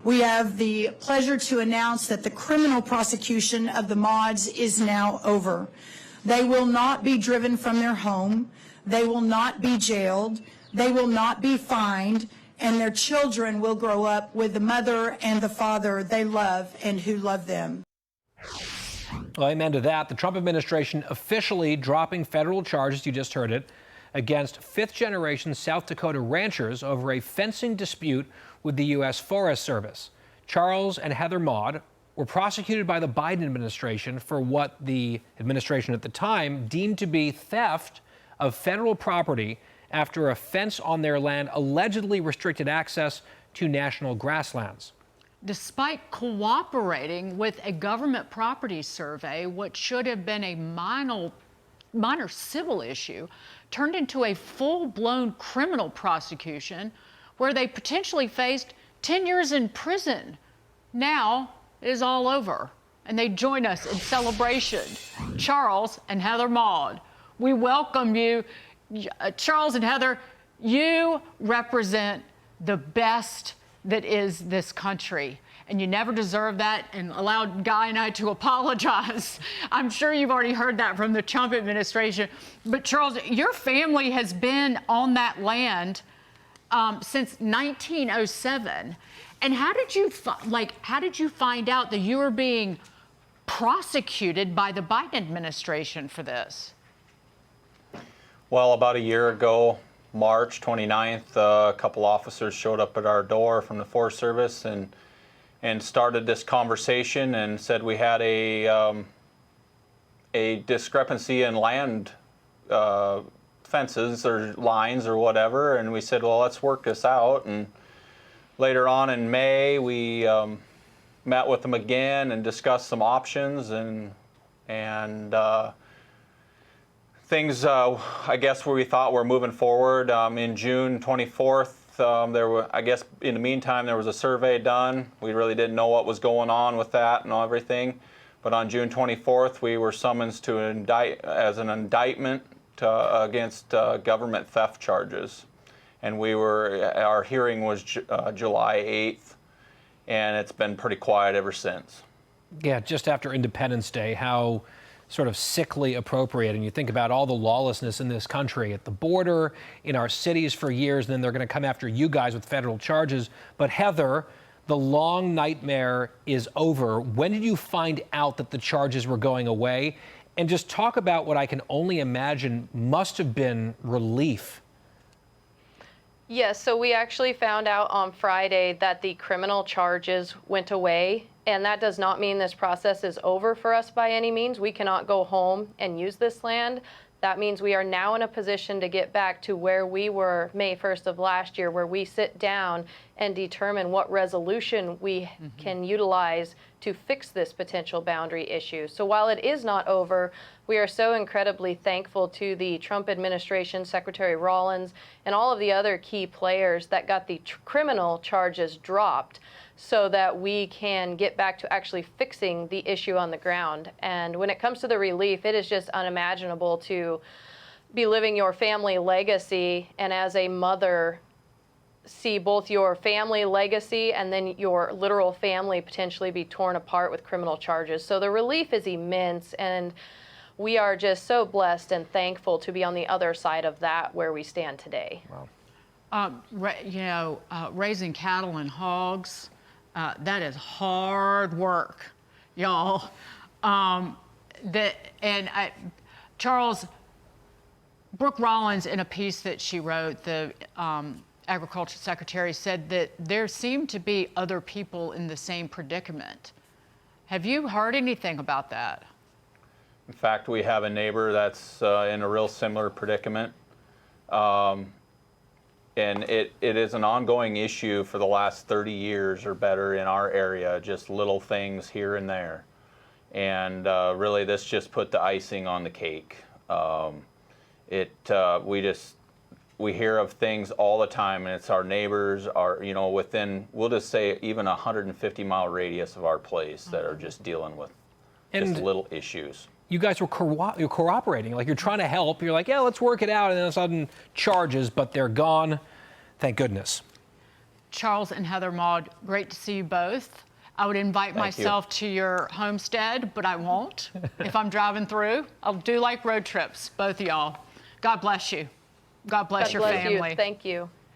We have the pleasure to announce that the criminal prosecution of the Maudes is now over. They will not be driven from their home. They will not be jailed. They will not be fined. And their children will grow up with the mother and the father they love and who love them. Well, amen to that. The Trump administration officially dropping federal charges, you just heard it, against fifth-generation South Dakota ranchers over a fencing dispute with the U.S. Forest Service. Charles and Heather Maude were prosecuted by the Biden administration for what the administration at the time deemed to be theft of federal property after a fence on their land allegedly restricted access to national grasslands. Despite cooperating with a government property survey, what should have been a minor civil issue turned into a full-blown criminal prosecution where they potentially faced 10 years in prison. Now it is all over, and they join us in celebration. Charles and Heather Maude, we welcome you. Charles and Heather, you represent the best that is this country, and you never deserve that, and allowed Guy and I to apologize. I'm sure you've already heard that from the Trump administration. But Charles, your family has been on that land since 1907. And how did you find out that you were being prosecuted by the Biden administration for this? Well, about a year ago, March 29th, a couple officers showed up at our door from the Forest Service and started this conversation and said we had a discrepancy in land fences or lines or whatever, and we said, well, let's work this out. And later on in May, we met with them again and discussed some options and things, I guess, where we thought were moving forward. In June 24th, I guess in the meantime, there was a survey done. We really didn't know what was going on with that and everything. But on June 24th, we were summoned to as an indictment against government theft charges. And our hearing was July 8th, and it's been pretty quiet ever since. Yeah, just after Independence Day, how sort of sickly appropriate. And you think about all the lawlessness in this country at the border, in our cities for years, and then they're going to come after you guys with federal charges. But Heather, the long nightmare is over. When did you find out that the charges were going away? And just talk about what I can only imagine must have been relief. Yes, so we actually found out on Friday that the criminal charges went away, and that does not mean this process is over for us by any means. We cannot go home and use this land. That means we are now in a position to get back to where we were May 1st of last year, where we sit down and determine what resolution we can utilize to fix this potential boundary issue. So while it is not over, we are so incredibly thankful to the Trump administration, Secretary Rollins, and all of the other key players that got the criminal charges dropped so that we can get back to actually fixing the issue on the ground. And when it comes to the relief, it is just unimaginable to be living your family legacy, and as a mother, see both your family legacy and then your literal family potentially be torn apart with criminal charges. So the relief is immense, and we are just so blessed and thankful to be on the other side of that where we stand today. Wow. Raising cattle and hogs, that is hard work, y'all. Charles, Brooke Rollins, in a piece that she wrote, the Agriculture Secretary, said that there seem to be other people in the same predicament. Have you heard anything about that? In fact, we have a neighbor that's in a real similar predicament. And it is an ongoing issue for the last 30 years or better in our area, just little things here and there. And really, this just put the icing on the cake. We hear of things all the time, and it's our neighbors are, within, we'll just say, even a 150-mile radius of our place that are just dealing with just little issues. You guys were you're cooperating, like you're trying to help. You're like, yeah, let's work it out, and then all of a sudden charges, but they're gone. Thank goodness. Charles and Heather Maude, great to see you both. I would invite myself to your homestead, but I won't. If I'm driving through, I'll do like road trips, both of y'all. God bless you. God bless your family. Thank you.